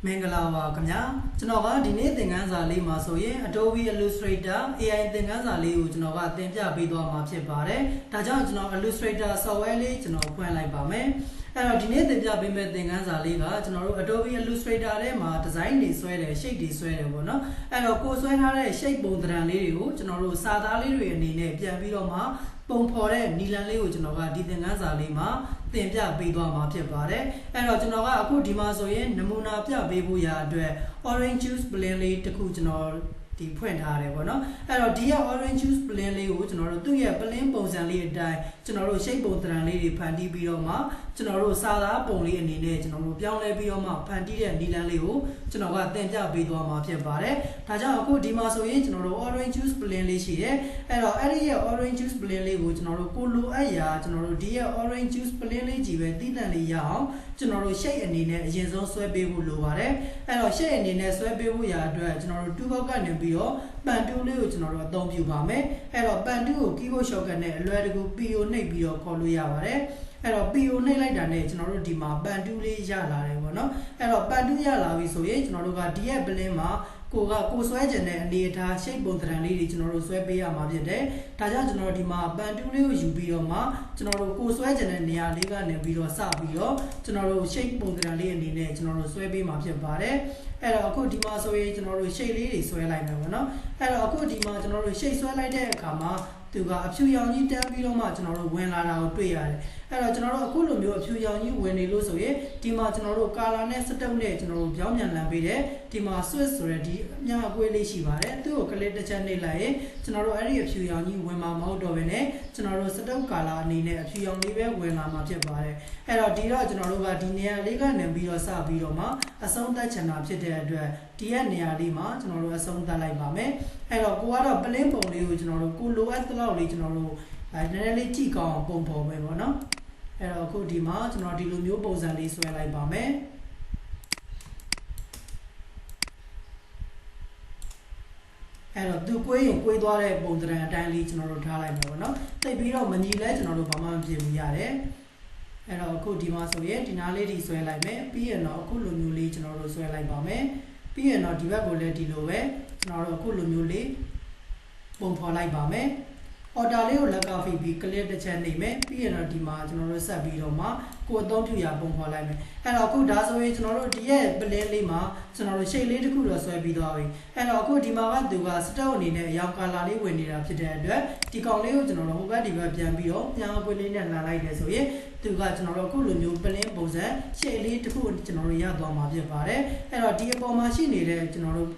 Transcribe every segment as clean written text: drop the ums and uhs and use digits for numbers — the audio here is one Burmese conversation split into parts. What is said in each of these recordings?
မင်္ဂလာပါခင်ဗျာကျွန်တော်ကဒီနေ့သင်ခန်းစာလေးမှာဆိုရင် Adobe Illustrator AI သင်ခန်းစာလေးကိုကျွန်တော်ကသင်ပြပေးသွားမှာဖြစ်ပါတယ်ဒါကြောင့်ကျွန်တော် Illustrator software လေးကျွန်တော်ဖွင့်လိုက်ပါမယ်အဲ့တော့ဒီနေ့သင်ပြပေးမယ့်သင်ခန်းစာလေးကကျွန်တော်တို့ Adobe Illustrator ထဲမှာ design တွေဆွဲတယ် shape တွေဆွဲတယ်ပေါ့နော်အဲ့တော့ကိုဆွဲထားတဲ့ shape ပုံသဏ္ဍာန်လေးတွေကိုကျွန်တော်တို့စာသားလေးတွေအနေနဲ့ပြန်ပြီးတော့မှပုံဖော်တဲ့နီလန်လေးကိုကျွန်တော်ကဒီသင်ခန်းစာလေးမှာသင်ပြပေးသွားမှာဖြစ်ပါတယ်အဲ့တော့ကျွန်တော်ကအခုဒီမှာဆိုရင်နမူနာပြပေးဖို့ရာအတွက် orange juice blend လေးတစ်ခုကျွန်တော်ဒီဖွင့်ထားတယ်ပေါ့နော်အဲ့တော့ဒီက orange juice blend လေးကိုကျွန်တော်တို့သူ့ရဲ့ blend ပုံစံလေးအတိုင်းကျွန်တော်တို့ shape ပုံသဏ္ဍာန်လေးတွေဖန်တီးပြီးတော့မှကျွန်တော်တို့စာသားပုံလေးအနေနဲ့ကျွန်တော်တို့ပြောင်းလဲပြီးတော့မှဖန်တီးတဲ့နီလန်လေးကိုကျွန်တော်ကသင်ပြပေးသွားမှာဖြစ်ပါတယ်ဒါကြောင့်အခုဒီမှာဆိုရင်ကျွန်တော်တို့ orange juice blend လေးရှိတယ်အဲ့တော့အဲ့ဒီရဲ့ orange juice blend လေးကိုကျွန်တော်တို့ကိုလိုအပ်ရာကျွန်တော်တို့ဒီရဲ့ orange juice blend လေးကြီးပဲတိတန့်လေးရအောင်ကျွန်တော်တို့ shape အနေနဲ့အရင်ဆုံးဆွဲပေးဖို့လိုပါတယ်အဲ့တော့ shape အနေနဲ့ဆွဲပေးဖို့ရာအတွက်ကျွန်တော်တို့2ဘောက်ကနေပြီးတော့ပန်တူးလေးကိုကျွန်တော်တို့အသုံးပြုပါမယ်အဲ့တော့ပန်တူးကို keyboard shortcut နဲ့အလွယ်တကူ PO နှိပ်ပြီးတော့ခေါ်လို့ရပါတယ်အဲ့တော့ PO နှိပ်လိုက်တာနဲ့ကျွန်တော်တို့ဒီမှာပန်တူးလေးရလာတယ်ပေါ့နော်အဲ့တော့ပန်တူးရလာပြီဆိုရင်ကျွန်တော်တို့ကဒီရဲ့ blend မှာကိုဆွဲကျင်တဲ့အနေအထား shape ပုံသဏ္ဍာန်လေးတွေကျွန်တော်တို့ဆွဲပေးရမှာဖြစ်တယ်ဒါကြောင့်ကျွန်တော်ဒီမှာပန်တူးလေးကိုယူပြီးတော့မှကျွန်တော်တို့ကိုဆွဲကျင်တဲ့နေရာလေးကနေပြီးတော့စပြီးတော့ကျွန်တော်တို့ shape ပုံသဏ္ဍာန်လေးအနေနဲ့ကျွန်တော်တို့ဆွဲပေးမှာဖြစ်ပါတယ်အဲ့တော့အခုဒီမှာဆိုရင်ကျွန်တော်တို့ shape လေးတွေဆွဲလိုက်မယ်ပေါ့နော်အဲ့တော့အခုဒီမှာကျွန်တော်တို့ shape ဆွဲလိုက်တဲ့အခါမှာသူကအဖြူရောင်ကြီးတန်းပြီးတော့မှကျွန်တော်တို့ဝင်လာတာကိုတွေ့ရတယ်အဲ့တော့ကျွန်တော်တို့အခုလိုမျိုးအဖြူရောင်ကြီးဝင်နေလို့ဆိုရင်ဒီမှာကျွန်တော်တို့ color နဲ့စတုပ်နဲ့ကျွန်တော်တို့ပြောင်းပြန်လှန်ပေးတယ်ဒီမှာ switch ဆိုတဲ့ဒီအများအကွေးလေးရှိပါတယ်သူ့ကို click တစ်ချက်နှိပ်လိုက်ရင်ကျွန်တော်တို့အဲ့ဒီအဖြူရောင်ကြီးဝင်မှာမဟုတ်တော့ဘဲနဲ့ကျွန်တော်တို့စတုပ် color အနေနဲ့အဖြူရောင်လေးပဲဝင်လာမှာဖြစ်ပါတယ်အဲ့တော့ဒီတော့ကျွန်တော်တို့ကဒီနေရာလေးကနေပြီးတော့စပြီးတော့မှအဆုံးသတ်ချင်တာဖြစ်တဲ့အတွက်ဒီရဲ့နေရာလေးမှာကျွန်တော်တို့အဆုံးသတ်လိုက်ပါမယ်အဲ့တော့ကိုကတော့ plane ပုံလေးကိုကျွန်တော်တို့ကိုလိုအပ်တဲ့လောက်လေးကျွန်တော်တို့နည်းနည်းလေးကြည့်ကောင်းပုံဖော်မယ်ပေါ့နော်အဲ့တော့အခုဒီမှာကျွန်တော်ဒီလိုမျိုးပုံစံလေးဆွဲလိုက်ပါမယ်အဲ့တော့သူကွေးရင်ကွေးသွားတဲ့ပုံသဏ္ဍာန်အတိုင်းလေးကျွန်တော်တို့ထားလိုက်မယ်ပေါ့နော်တိတ်ပြီးတော့မညီလဲကျွန်တော်တို့ဘာမှမဖြစ်ဘူးရတယ်အဲ့တော့အခုဒီမှာဆိုရင်ဒီနားလေးဒီဆွဲလိုက်မယ်ပြီးရင်တော့အခုလိုမျိုးလေးကျွန်တော်တို့ဆွဲလိုက်ပါမယ်ပြီးရင်တော့ဒီဘက်ကိုလည်းဒီလိုပဲကျွန်တော်တို့အခုလိုမျိုးလေးပုံဖော်လိုက်ပါမယ်order လေးကိုလက်ကဖိပြီး click တစ်ချက်နှိပ်မယ်ပြီးရင်တော့ဒီမှာကျွန်တော်တို့ဆက်ပြီးတော့မှကိုအသုံးပြုရာပုံဖော်လိုက်မယ်အဲ့တော့အခုဒါဆိုရင်ကျွန်တော်တို့ဒီရဲ့ plane လေးမှာကျွန်တော်တို့ shape လေးတစ်ခုတော့ဆွဲပြီးသွားပြီအဲ့တော့အခုဒီမှာကသူက stroke အနေနဲ့အရောင် color လေးဝင်နေတာဖြစ်တဲ့အတွက်ဒီကောင်လေးကိုကျွန်တော်တို့ဟိုဘက်ဒီဘက်ပြန်ပြီးတော့ပြန်အကွေးလေးနဲ့လှန်လိုက်တယ်ဆိုရင်သူကကျွန်တော်တို့အခုလိုမျိုး plane ပုံစံ shape လေးတစ်ခုကျွန်တော်တို့ရသွားမှာဖြစ်ပါတယ်အဲ့တော့ဒီအပေါ်မှာရှိနေတဲ့ကျွန်တော်တို့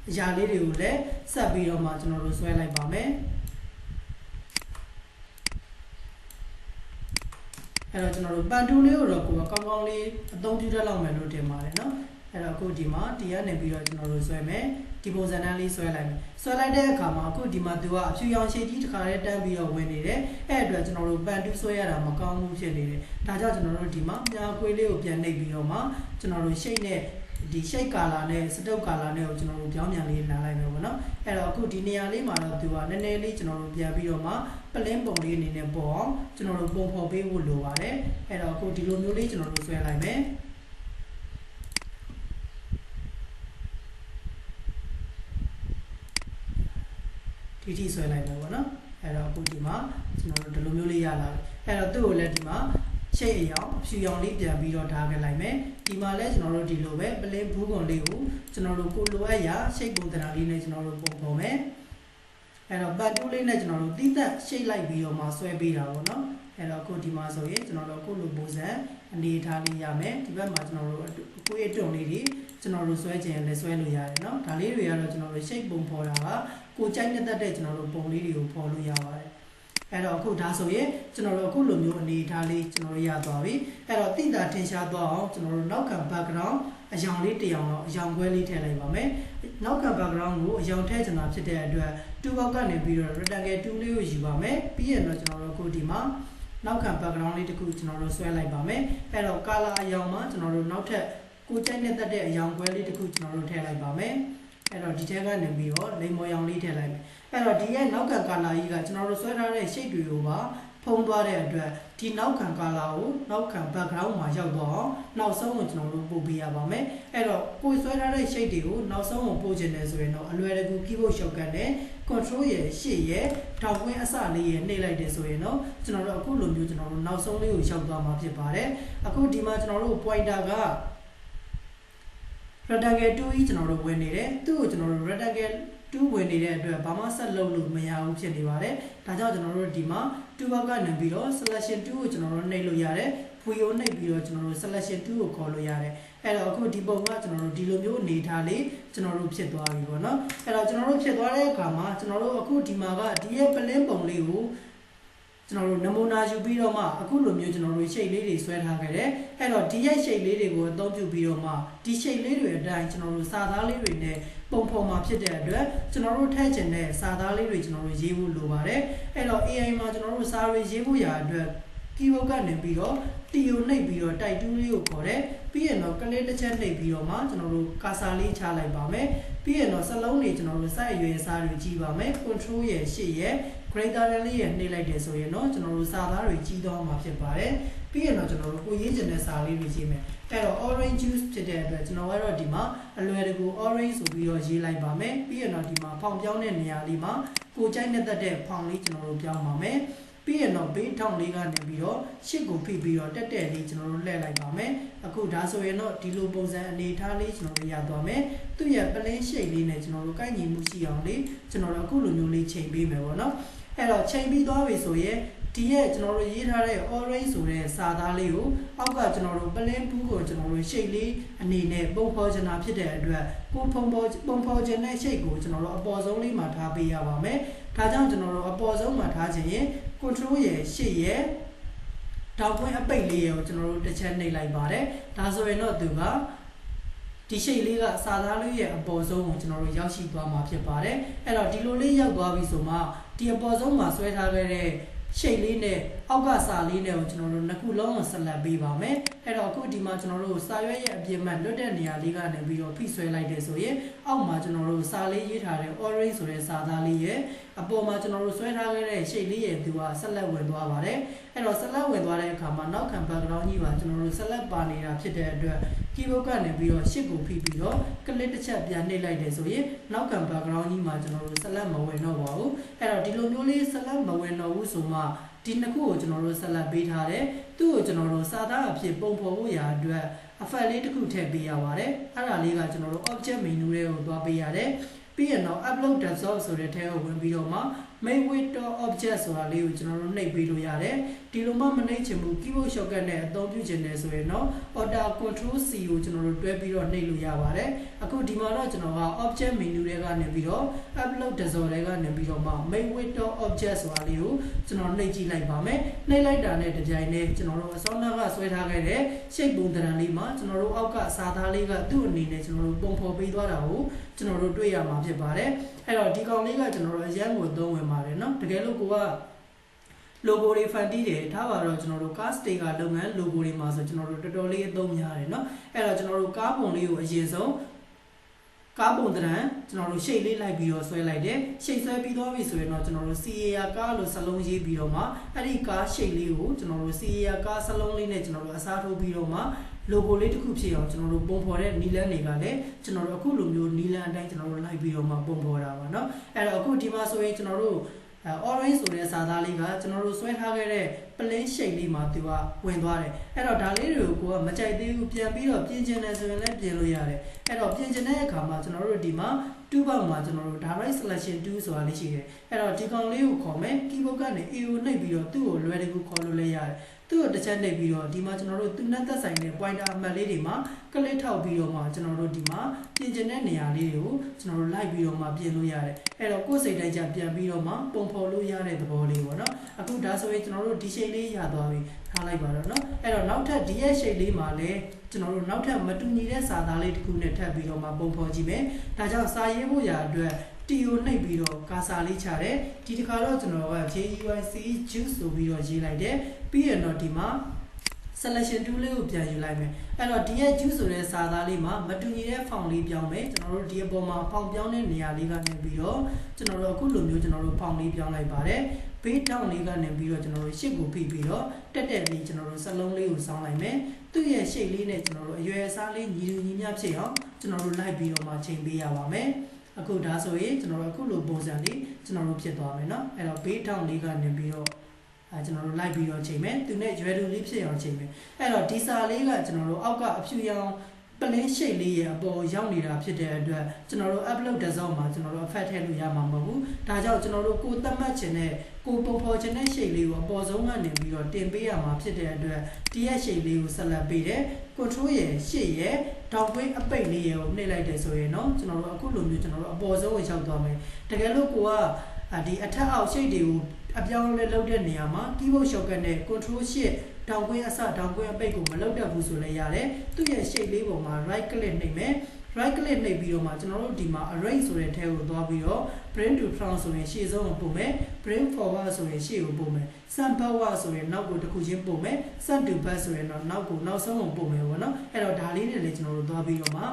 အရာလေးတွေကိုလည်းဆက်ပြီးတော့မှကျွန်တော်တို့ဆွဲလိုက်ပါမယ်အဲ့တော့ကျွန်တော်တို့ပန်တူးလေးကိုတော့ကိုယ်ကောင်းကောင်းလေးအသုံးပြုတတ်လောက်မယ်လို့ထင်ပါတယ်နော်အဲ့တော့အခုဒီမှာဒီကနေပြီးတော့ကျွန်တော်တို့ဆွဲမယ်ဒီပုံစံတန်းလေးဆွဲလိုက်မယ်ဆွဲလိုက်တဲ့အခါမှာအခုဒီမှာသူကအဖြူရောင်ရှေ့ကြီးတစ်ခါလေးတန်းပြီးတော့ဝင်နေတယ်အဲ့အတွက်ကျွန်တော်တို့ပန်တူးဆွဲရတာမကောင်းဘူးဖြစ်နေတယ်ဒါကြောင့်ကျွန်တော်တို့ဒီမှာညာခွေးလေးကိုပြန်နှိပ်ပြီးတော့မှကျွန်တော်တို့ရှိတ်နဲ့ဒီ shape color နဲ့ stroke color နဲ့ကိုကျွန်တော်တို့ပြောင်းပြန်လေးလာလိုက်မယ်ပေါ့နော်အဲ့တော့အခုဒီနေရာလေးမှာတော့သူကနည်းနည်းလေးကျွန်တော်တို့ပြန်ပြီးတော့မှ plane ပုံလေးအနေနဲ့ပေါ်အောင်ကျွန်တော်တို့ပုံဖော်ပေးဖို့လိုပါတယ်အဲ့တော့အခုဒီလိုမျိုးလေးကျွန်တော်တို့ဆွဲလိုက်မယ်ဒီထိဆွဲလိုက်မယ်ပေါ့နော်အဲ့တော့အခုဒီမှာကျွန်တော်တို့ဒီလိုမျိုးလေးရလာပြီအဲ့တော့သူ့ကိုလည်းဒီမှာရှိတ်အရောင်အဖြူရောင်လေးပြန်ပြီးတော့ထားခဲ့လိုက်မယ်ဒီမှာလည်းကျွန်တော်တို့ဒီလိုပဲ plane ဘူးကွန်လေးကိုကျွန်တော်တို့ကိုလိုအပ်ရာရှိတ်ပုံသဏ္ဍာန်လေးနဲ့ကျွန်တော်တို့ပုံဖော်မယ်အဲ့တော့ပတ်တူးလေးနဲ့ကျွန်တော်တို့တိသက်ရှိတ်လိုက်ပြီးတော့မှဆွဲပေးတာပေါ့နော်အဲ့တော့အခုဒီမှာဆိုရင်ကျွန်တော်တို့အခုလိုပုံစံအနေထားလေးရမယ်ဒီဘက်မှာကျွန်တော်တို့အကွေးအတုံလေးတွေကျွန်တော်တို့ဆွဲခြင်းလည်းဆွဲလို့ရတယ်နော်ဒါလေးတွေကတော့ကျွန်တော်တို့ရှိတ်ပုံဖော်တာကကိုကြိုက်တဲ့ကျွန်တော်တို့ပုံလေးတွေကိုဖော်လို့ရပါတယ်အဲ့တော့အခုဒါဆိုရင်ကျွန်တော်တို့အခုလိုမျိုးအနေထားလေးကျွန်တော်တို့ရသွားပြီအဲ့တော့တိတာထင်ရှားသွားအောင်ကျွန်တော်တို့နောက်က background အရောင်လေးတစ်ရောင်တော့အရောင်ခွဲလေးထည့်လိုက်ပါမယ်နောက်က background ကိုအရောင်ထည့်ချင်တာဖြစ်တဲ့အတွက်2ဘောက်ကနေပြီးတော့ rectangle 2လေးကိုယူပါမယ်ပြီးရင်တော့ကျွန်တော်တို့အခုဒီမှာနောက်ခံ background လေးတစ်ခုကျွန်တော်တို့ဆွဲလိုက်ပါမယ်အဲ့တော့ color အရောင်မှာကျွန်တော်တို့နောက်ထပ်ကိုကြိုက်တဲ့အရောင်ခွဲလေးတစ်ခုကျွန်တော်တို့ထည့်လိုက်ပါမယ်အဲ့တော့ဒီထဲကနေပြီးတော့လိမ်မော်ရောင်လေးထည့်လိုက်မယ်အဲ့တော့ဒီရဲ့နောက်က color ကြီးကကျွန်တော်တို့ဆွဲထားတဲ့ shape တွေကိုပါ ဖုံးသွားတဲ့အတွက်ဒီနောက်ခံ color ကိုနောက်ခံ background မှာရောက်တော့နောက်ဆုံးကိုကျွန်တော်တို့ပို့ပေးရပါမယ်အဲ့တော့ကိုယ်ဆွဲထားတဲ့ shape တွေကိုနောက်ဆုံးကိုပို့ခြင်းတယ်ဆိုရင်တော့အလွယ်တကူ keyboard shortcut နဲ့ control ရဲ့ရှေ့ရဲ့ထောက်ကွင်းအစလေးရဲ့နှိပ်လိုက်တယ်ဆိုရင်တော့ကျွန်တော်တို့အခုလိုမျိုးကျွန်တော်တို့နောက်ဆုံးလေးကိုရောက်သွားမှာဖြစ်ပါတယ်အခုဒီမှာကျွန်တော်တို့ pointer က rectangle 2ကြီးကျွန်တော်တို့ဝင်နေတယ်သူ့ကိုကျွန်တော်တို့ rectangle 2ဝင်နေတဲ့အတွက်ဘာမှဆက်လုပ်လို့မရဘူးဖြစ်နေပါတယ်ဒါကြောင့်ကျွန်တော်တို့ဒီမှာ2ဘက်ကနေပြီးတော့ selection 2ကိုကျွန်တော်တို့နှိပ်လို့ရတယ် view နှိပ်ပြီးတော့ကျွန်တော်တို့ selection 2ကိုခေါ်လို့ရတယ်အဲ့တော့အခုဒီပုံကကျွန်တော်တို့ဒီလိုမျိုးအနေထားလေးကျွန်တော်တို့ဖြစ်သွားပြီပေါ့နော်အဲ့တော့ကျွန်တော်တို့ဖြစ်သွားတဲ့အခါမှာကျွန်တော်တို့အခုဒီမှာကဒီရဲ့ plane ပုံလေးကိုကျွန်တော်တို့နမူနာယူပြီးတော့မှအခုလိုမျိုးကျွန်တော်တို့ shape လေးတွေဆွဲထားခဲ့တယ်အဲ့တော့ဒီရဲ့ shape လေးတွေကိုအသုံးပြုပြီးတော့မှဒီ shape လေးတွေအတိုင်းကျွန်တော်တို့စာသားလေးတွေနဲ့ပုံဖော်မှာဖြစ်တဲ့အတွက်ကျွန်တော်တို့ထည့်ချင်တဲ့စာသားလေးတွေကျွန်တော်တို့ရေးဖို့လိုပါတယ်အဲ့တော့ AI မှာကျွန်တော်တို့စာတွေရေးဖို့ရာအတွက် keyboard ကနေပြီးတော့ T ကိုနှိပ်ပြီးတော့ type 2လေးကိုခေါ်တယ်ပြီးရင်တော့ click တစ်ချက်နှိပ်ပြီးတော့မှကျွန်တော်တို့ cursor လေးချလိုက်ပါမယ်ပြီးရင်တော့စလုံးတွေကျွန်တော်တို့ site အရွယ်အစားတွေကြည့်ပါမယ် control ရဲ့ရှေ့ရဲ့ greater than လေးရဲ့နှိပ်လိုက်တယ်ဆိုရင်တော့ကျွန်တော်တို့စာသားတွေကြီးသွားမှာဖြစ်ပါတယ်ပြီးရင်တော့ကျွန်တော်တို့ကိုရေးချင်တဲ့စာလေးတွေရေးမယ်အဲ့တော့ orange juice ဖြစ်တဲ့အတွက်ကျွန်တော်ကတော့ဒီမှာအလွယ်တကူ orange ဆိုပြီးတော့ရေးလိုက်ပါမယ်ပြီးရင်တော့ဒီမှာဖောင်ပြောင်းတဲ့နေရာလေးမှာကိုကြိုက်တဲ့ဖောင်လေးကျွန်တော်တို့ပြောင်းပါမယ်ပြီးရင်တော့ဘေးထောင်လေးကနေပြီးတော့ရှစ်ကိုဖိပြီးတော့တက်တက်လေးကျွန်တော်တို့လှည့်လိုက်ပါမယ်အခုဒါဆိုရင်တော့ဒီလိုပုံစံအနေထားလေးကျွန်တော်တို့ရသွားမယ်သူ့ရဲ့ plane shape လေးနဲ့ကျွန်တော်တို့ကိုက်ညီမှုရှိအောင်လေးကျွန်တော်တို့အခုလိုမျိုးလေးချိန်ပေးမယ်ပေါ့နော်အဲ့တော့ချိန်ပြီးသွားပြီဆိုရင်ဒီရဲ့ကျွန်တော်တို့ရေးထားတဲ့ orange ဆိုတဲ့စာသားလေးကိုအောက်ကကျွန်တော်တို့ plane 2ကိုကျွန်တော်တို့ shape လေးအနေနဲ့ပုံဖော်ချင်တာဖြစ်တဲ့အတွက်ကိုပုံဖော်ချင်တဲ့ shape ကိုကျွန်တော်တို့အပေါ်ဆုံးလေးမှာထားပေးရပါမယ်ဒါကြောင့်ကျွန်တော်တို့အပေါ်ဆုံးမှာထားခြင်းရင် control ရဲ့ရှေ့ရဲ့ထောက်ကွင်းအပိတ်လေးကိုကျွန်တော်တို့တစ်ချက်နှိပ်လိုက်ပါတယ်ဒါဆိုရင်တော့သူကဒီ shape လေးကစာသားလေးရဲ့အပေါ်ဆုံးကိုကျွန်တော်တို့ရောက်ရှိသွားမှာဖြစ်ပါတယ်အဲ့တော့ဒီလိုလေးရောက်သွားပြီဆိုမှဒီအပေါ်ဆုံးမှာဆွဲထားခဲ့တဲ့ shape လေးနဲ့အောက်ကစာလေးနဲ့ကိုကျွန်တော်တို့နှစ်ခုလုံးကိုဆက်လက်ပေးပါမယ်အဲ့တော့အခုဒီမှာကျွန်တော်တို့စာရွက်ရဲ့အပြင်မှာလွတ်တဲ့နေရာလေးကနေပြီးတော့ဖိဆွဲလိုက်တယ်ဆိုရင်အောက်မှာကျွန်တော်တို့စာလေးရေးထားတဲ့ orange ဆိုတဲ့စာသားလေးရဲ့အပေါ်မှာကျွန်တော်တို့ဆွဲထားခဲ့တဲ့ shape လေးရဲ့သူကဆက်လက်ဝင်သွားပါတယ်အဲ့တော့ဆက်လက်ဝင်သွားတဲ့အခါမှာနောက်ခံ background ကြီးပါကျွန်တော်တို့ဆက်လက်ပါနေတာဖြစ်တဲ့အတွက် keyboard ကနေပြီးတော့ရှစ်ကိုဖိပြီးတော့ click တစ်ချက်ပြန်နှိပ်လိုက်တယ်ဆိုရင်နောက်ခံ background ကြီးမှာကျွန်တော်တို့ဆက်လက်မဝင်တော့ပါဘူးအဲ့တော့ဒီလိုမျိုးလေးဆက်လက်မဝင်တော့ဘူးဆိုမှဒီနှစ်ခုကိုကျွန်တော်တို့ဆက်လက်ပေးထားတယ်သူ့ကိုကျွန်တော်တို့စာသားအဖြစ်ပုံဖော်ဖို့ရာအတွက် effect လေးတစ်ခုထည့်ပေးရပါတယ်အဲ့ဒါလေးကကျွန်တော်တို့ object menu တွေကိုသွားပေးရတယ်ပြီးရင်တော့ upload desktop ဆိုတဲ့ထဲကိုဝင်ပြီးတော့မှ make with object ဆိုတာလေးကိုကျွန်တော်တို့နှိပ်ပေးလို့ရတယ်ဒီလိုမှမနှိပ်ချင်ဘူး keyboard shortcut နဲ့အသုံးပြုချင်တယ်ဆိုရင်တော့ order control C ကိုကျွန်တော်တို့တွဲပြီးတော့နှိပ်လို့ရပါတယ်အခုဒီမှာတော့ကျွန်တော်က object menu တွေကနေပြီးတော့ upload desktop တွေကနေပြီးတော့မှ make with object ဆိုတာလေးကိုကျွန်တော်နှိပ်ကြည့်လိုက်ပါမယ်နှိပ်လိုက်တာနဲ့တပြိုင်တည်းကျွန်တော်တို့အစောနာကဆွဲထားခဲ့တဲ့ shape ပုံသဏ္ဍာန်လေးမှာကျွန်တော်တို့အောက်ကစာသားလေးကသူ့အနေနဲ့ကျွန်တော်တို့ပုံဖော်ပေးသွားတာကိုကျွန်တော်တို့တွေ့ရမှာဖြစ်ပါတယ်အဲ့တော့ဒီကောင်လေးကကျွန်တော်တို့အရန်ကိုသုံးဝင်ပါတယ်เนาะတကယ်လို့ကိုက logo တွေဖန်တီးတယ်ထားပါတော့ကျွန်တော်တို့ cast တွေကလုပ်ငန်း logo တွေမှာဆိုကျွန်တော်တို့တော်တော်လေးအသုံးများတယ်เนาะအဲ့တော့ကျွန်တော်တို့ကားပုံလေးကိုအရင်ဆုံးကားပုံသဏ္ဍာန်ကျွန်တော်တို့ shape လေးလိုက်ပြီးတော့ဆွဲလိုက်တယ် shape ဆွဲပြီးသွားပြီဆိုရင်တော့ကျွန်တော်တို့ CAR ကားလို့စလုံးရေးပြီးတော့မှအဲ့ဒီကား shape လေးကိုကျွန်တော်တို့ CAR ကားစလုံးလေးနဲ့ကျွန်တော်တို့အစားထိုးပြီးတော့မှ logo လေးတစ်ခုဖြစ်အောင်ကျွန်တော်တို့ပုံဖော်တဲ့နီလန်းတွေကလည်းကျွန်တော်တို့အခုလိုမျိုးနီလန်းအတိုင်းကျွန်တော်တို့လိုက်ပြီးတော့မှပုံဖော်တာပါเนาะအဲ့တော့အခုဒီမှာဆိုရင်ကျွန်တော်တို့orange ဆိုတဲ့စာသားလေးကကျွန်တော်တို့ဆွဲထားခဲ့တဲ့ plane shape လေးမှာသူကဝင်သွားတယ်အဲ့တော့ဒါလေးတွေကိုမကြိုက်သေးဘူးပြန်ပြီးတော့ပြင်ချင်တယ်ဆိုရင်လည်းပြင်လို့ရတယ်အဲ့တော့ပြင်ချင်တဲ့အခါမှာကျွန်တော်တို့ဒီမှာ2ဘောက်မှာကျွန်တော်တို့ direct selection 2ဆိုတာလေးရှိတယ်အဲ့တော့ဒီကောင်လေးကိုခေါ်မယ် keyboard ကနေ A ကိုနှိပ်ပြီးတော့သူ့ကိုလွယ်တကူခေါ်လို့လည်းရတယ်သူ့ကိုတစ်ချက်နှိပ်ပြီးတော့ဒီမှာကျွန်တော်တို့သူနဲ့သက်ဆိုင်တဲ့ pointer အမှတ်လေးတွေမှာ click ထောက်ပြီးတော့မှကျွန်တော်တို့ဒီမှာပြင်ချင်တဲ့နေရာလေးတွေကိုကျွန်တော်တို့လိုက်ပြီးတော့မှပြင်လို့ရတယ်အဲ့တော့ကိုယ်စိတ်တိုင်းကျပြန်ပြီးတော့မှပုံဖော်လို့ရတဲ့သဘောလေးပေါ့နော်အခုဒါဆိုရင်ကျွန်တော်တို့ဒီ shape လေးရသွားပြီထားလိုက်ပါတော့နော်အဲ့တော့နောက်ထပ်ဒီရဲ့ shape လေးမှာလည်းကျွန်တော်တို့နောက်ထပ်မတူညီတဲ့စာသားလေးတစ်ခုနဲ့ထပ်ပြီးတော့မှပုံဖော်ကြည့်မယ်ဒါကြောင့်စာရေးဖို့ရာအတွက်တီကိုနှိပ်ပြီးတော့ကာစာလေးချတယ်ဒီတစ်ခါတော့ကျွန်တော်က JUIC juice ဆိုပြီးတော့ရေးလိုက်တယ်ပြီးရင်တော့ဒီမှာ selection tool လေးကိုပြန်ယူလိုက်မယ်အဲ့တော့ဒီရဲ့ juice ဆိုတဲ့စာသားလေးမှာမတူညီတဲ့ font လေးပြောင်းမယ်ကျွန်တော်တို့ဒီအပေါ်မှာ font ပြောင်းတဲ့နေရာလေးကနေပြီးတော့ကျွန်တော်တို့အခုလိုမျိုးကျွန်တော်တို့ font လေးပြောင်းလိုက်ပါတယ် ဘေးထောင်လေးကနေပြီးတော့ကျွန်တော်တို့ရှစ်ကိုဖိပြီးတော့တက်လေးကျွန်တော်တို့စလုံးလေးကိုစောင်းလိုက်မယ်သူ့ရဲ့ရှေ့လေးနဲ့ကျွန်တော်တို့အရွယ်အစားလေးညီလူညီမျှဖြစ်အောင်ကျွန်တော်တို့လိုက်ပြီးတော့မှချိန်ပေးရပါမယ်အခုဒါဆိုရင်ကျွန်တော်တို့အခုလိုပုံစံလေးကျွန်တော်တို့ဖြစ်သွားမယ်เนาะအဲ့တော့ဘေးထောင်လေးကနေပြီးတော့ကျွန်တော်တို့လိုက်ပြီးတော့ချိန်မယ်သူနဲ့ရွယ်တူလေးဖြစ်အောင်ချိန်မယ်အဲ့တော့ဒီစာလေးကကျွန်တော်တို့အောက်ကအဖြူရောင်ပလင်းရှိတ်လေးရဲ့အပေါ်ရောက်နေတာဖြစ်တဲ့အတွက်ကျွန်တော်တို့ upload တစ်စောင်းမှာကျွန်တော်တို့ effect ထည့်လို့ရမှာမဟုတ်ဘူးဒါကြောင့်ကျွန်တော်တို့ကိုသတ်မှတ်ခြင်းနဲ့ကိုပုံဖော်ခြင်းနဲ့ရှိတ်လေးကိုအပေါ်ဆုံးကနေပြီးတော့တင်ပေးရမှာဖြစ်တဲ့အတွက်ဒီရဲ့ရှိတ်လေးကိုဆက်လက်ပေးတယ် control ရဲ့ရှေ့ရဲ့တောင်ပွင့်အပိတ်လေးရဲ့ကိုနှိပ်လိုက်တယ်ဆိုရင်เนาะကျွန်တော်တို့အခုလိုမျိုးကျွန်တော်တို့အပေါ်ဆုံးကိုရောက်သွားမယ်တကယ်လို့ကိုကဒီအထက်အောက်ရှိတ်တွေကိုအပြောင်းလဲလုပ်တဲ့နေရာမှာ keyboard shortcut နဲ့ control shift တောင်ကွင်းအစတောင်ကွင်းအပိတ်ကိုမလုပ်တတ်ဘူးဆိုလည်းရတယ်သူ့ရဲ့ shape လေးပေါ်မှာ right click နှိပ်မယ် right click နှိပ်ပြီးတော့မှကျွန်တော်တို့ဒီမှာ arrange ဆိုတဲ့ထဲကိုသွားပြီးတော့ bring to front ဆိုရင်ရှေ့ဆုံးကိုပို့မယ် bring forward ဆိုရင်ရှေ့ကိုပို့မယ် send backward ဆိုရင်နောက်ကိုတစ်ခုချင်းပို့မယ် send to back ဆိုရင်တော့နောက်ကိုနောက်ဆုံးကိုပို့မယ်ပေါ့နော်အဲ့တော့ဒါလေးတွေလည်းကျွန်တော်တို့သွားပြီးတော့မှ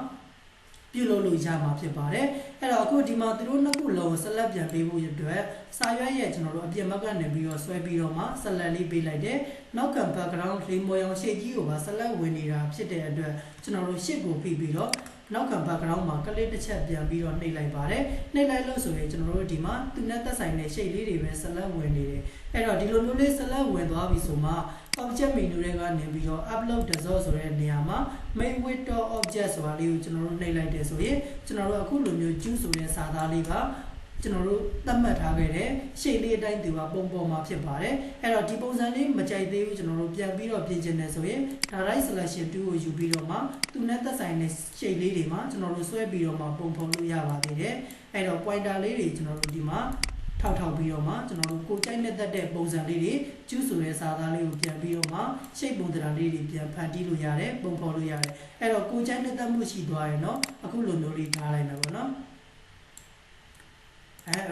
ပြုလုပ်လို့ရမှာဖြစ်ပါတယ်အဲ့တော့အခုဒီမှာသူတို့နှစ်ခုလုံးဆက်လက်ပြန်ပေးဖို့အတွက်စာရွက်ရဲ့ကျွန်တော်တို့အပြင်ဘက်ကနေပြီးတော့ဆွဲပြီးတော့မှဆက်လက်လေးပေးလိုက်တယ်နောက်က background လေးမော်ရောင်ရှေ့ကြီးကိုပါဆက်လက်ဝင်နေတာဖြစ်တဲ့အတွက်ကျွန်တော်တို့ရှစ်ကိုဖိပြီးတော့နောက်က background မှာကလစ်တစ်ချက်ပြန်ပြီးတော့နှိပ်လိုက်ပါတယ်နှိပ်လိုက်လို့ဆိုရင်ကျွန်တော်တို့ဒီမှာသူနဲ့သက်ဆိုင်တဲ့ရှေ့လေးတွေပဲဆက်လက်ဝင်နေတယ်အဲ့တော့ဒီလိုမျိုးလေးဆက်လက်ဝင်သွားပြီဆိုမှ object menu တွေကနေပြီးတော့ upload result ဆိုတဲ့နေရာမှာ make with object ဆိုတာလေးကိုကျွန်တော်တို့နှိပ်လိုက်တယ်ဆိုရင်ကျွန်တော်တို့အခုလိုမျိုး juice ဆိုတဲ့စာသားလေးကကျွန်တော်တို့သတ်မှတ်ထားခဲ့တဲ့ရှေ့လေးအတိုင်းသူကပုံပေါ်မှာဖြစ်ပါတယ်အဲ့တော့ဒီပုံစံလေးမကြိုက်သေးဘူးကျွန်တော်တို့ပြန်ပြီးတော့ပြင်ချင်တယ်ဆိုရင် direct selection 2ကိုယူပြီးတော့မှသူနဲ့သက်ဆိုင်တဲ့ရှေ့လေးတွေမှာကျွန်တော်တို့ဆွဲပြီးတော့မှပုံဖော်လို့ရပါသေးတယ်အဲ့တော့ pointer လေးတွေကျွန်တော်တို့ဒီမှာထောက်ပြီးတော့မှကျွန်တော်တို့ကိုကြိုက်နဲ့တက်တဲ့ပုံစံလေးတွေကျူးဆိုတဲ့စာသားလေးကိုပြန်ပြီးတော့မှရှေ့ပုံသဏ္ဍာန်လေးတွေပြန်ဖန်တီးလို့ရတယ်ပုံဖော်လို့ရတယ်အဲ့တော့ကိုကြိုက်နဲ့တက်မှုရှိသွားရင်တော့အခုလိုမျိုးလေးထားလိုက်မယ်ပေါ့နော်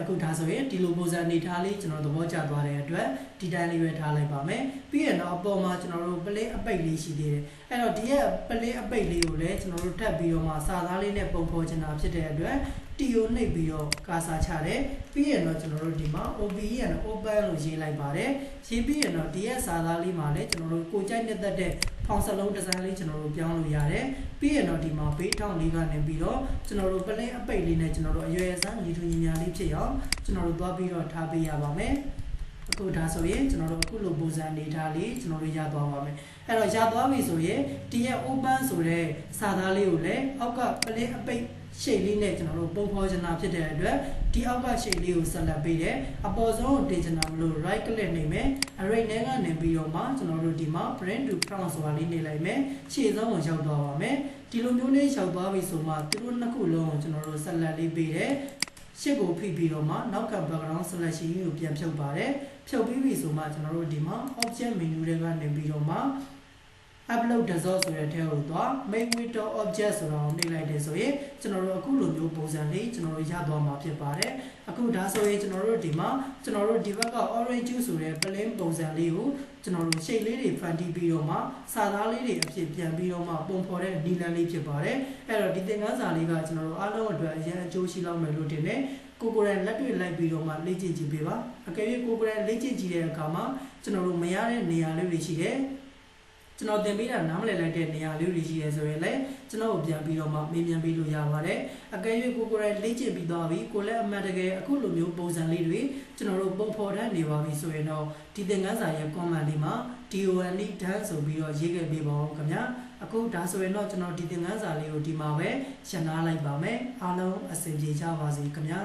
အခုဒါဆိုရင်ဒီလိုပုံစံအနေထားလေးကျွန်တော်သဘောကျသွားတဲ့အတွက်ဒီတိုင်းလေးပဲထားလိုက်ပါမယ်ပြီးရင်တော့အပေါ်မှာကျွန်တော်တို့ပလင်းအပိတ်လေးရှိသေးတယ်အဲ့တော့ဒီရဲ့ပလင်းအပိတ်လေးကိုလည်းကျွန်တော်တို့ထပ်ပြီးတော့မှစာသားလေးနဲ့ပုံဖော်ချင်တာဖြစ်တဲ့အတွက်တီကိုနှိပ်ပြီးတော့ကာစာချတယ်ပြီးရင်တော့ကျွန်တော်တို့ဒီမှာ OBE နဲ့ open လို့ရေးလိုက်ပါတယ်ရေးပြီးရင်တော့ဒီရဲ့စာသားလေးမှာလည်းကျွန်တော်တို့ကိုကြိုက်နဲ့တက်တဲ့ဖောင်စလုံးဒီဇိုင်းလေးကျွန်တော်တို့ပြောင်းလို့ရတယ်ပြီးရင်တော့ဒီမှာဘေးထောင်လေးကနေပြီးတော့ကျွန်တော်တို့ပလင်းအပိတ်လေးနဲ့ကျွန်တော်တို့အရွယ်အစားညီထူညီညာလေးဖြစ်အောင်ကျွန်တော်တို့သွားပြီးတော့ထားပေးရပါမယ်အခုဒါဆိုရင်ကျွန်တော်တို့အခုလိုပုံစံအနေထားလေးကျွန်တော်တို့ရသွားပါမယ်အဲ့တော့ရသွားပြီဆိုရင်ဒီရဲ့ open ဆိုတဲ့စာသားလေးကိုလည်းအောက်ကပလင်းအပိတ်ရှေ့လေးနဲ့ကျွန်တော်တို့ပုံဖော်ချင်တာဖြစ်တဲ့အတွက်ဒီအောက်ကရှေ့လေးကိုဆက်လက်ပေးတယ်အပေါ်ဆုံးကိုတင်ချင်တာမလို့ right click နေမယ် array နဲ့ကနေပြီးတော့မှကျွန်တော်တို့ဒီမှာ bring to front ဆိုတာလေးနေလိုက်မယ်ရှေ့ဆုံးကိုရောက်သွားပါမယ်ဒီလိုမျိုးလေးရောက်သွားပြီဆိုမှသူတို့နှစ်ခုလုံးကိုကျွန်တော်တို့ဆက်လက်လေးပေးတယ်ရှေ့ကိုဖိပြီးတော့မှနောက်က background selection ကိုပြန်ဖြုတ်ပါတယ်ဖြုတ်ပြီးပြီဆိုမှကျွန်တော်တို့ဒီမှာ object menu တွေကနေပြီးတော့မှ upload result ဆိုတဲ့ထဲကိုသွား make with object ဆိုတာကိုနှိပ်လိုက်တယ်ဆိုရင်ကျွန်တော်တို့အခုလိုမျိုးပုံစံလေးကျွန်တော်တို့ရသွားမှာဖြစ်ပါတယ်အခုဒါဆိုရင်ကျွန်တော်တို့ဒီမှာကျွန်တော်တို့ဒီဘက်က orange juice ဆိုတဲ့ plain ပုံစံလေးကိုကျွန်တော်တို့ shape လေးတွေဖန်တီးပြီးတော့မှစာသားလေးတွေအဖြစ်ပြန်ပြီးတော့မှပုံဖော်တဲ့ဒီလန်လေးဖြစ်ပါတယ်အဲ့တော့ဒီသင်ခန်းစာလေးကကျွန်တော်တို့အားလုံးအတွက်အရင်အကျိုးရှိလောက်မယ်လို့ထင်တယ်ကိုကိုယ်တိုင်လက်တွေ့လိုက်ပြီးတော့မှလေ့ကျင့်ကြည့်ပေးပါအကယ်၍ကိုကိုယ်တိုင်လေ့ကျင့်ကြည့်တဲ့အခါမှာကျွန်တော်တို့မရတဲ့နေရာလေးတွေရှိတယ်ကျွန်တော်သင်ပေးတာနားမလည်လိုက်တဲ့နေရာလေးတွေရှိရဲဆိုရင်လည်းကျွန်တော်ကိုပြန်ပြီးတော့မှမေးမြန်းပေးလို့ရပါတယ်အကယ်၍ကိုကိုယ်တိုင်လေ့ကျင့်ပြီးသွားပြီကိုလည်းအမှန်တကယ်အခုလိုမျိုးပုံစံလေးတွေကျွန်တော်တို့ပုံဖော်တတ်နေပါပြီဆိုရင်တော့ဒီသင်ခန်းစာရဲ့ comment လေးမှာ DON done ဆိုပြီးတော့ရေးခဲ့ပေးပါဦးခင်ဗျာအခုဒါဆိုရင်တော့ကျွန်တော်ဒီသင်ခန်းစာလေးကိုဒီမှာပဲရှင်းနာလိုက်ပါမယ်အားလုံးအဆင်ပြေကြပါစေခင်ဗျာ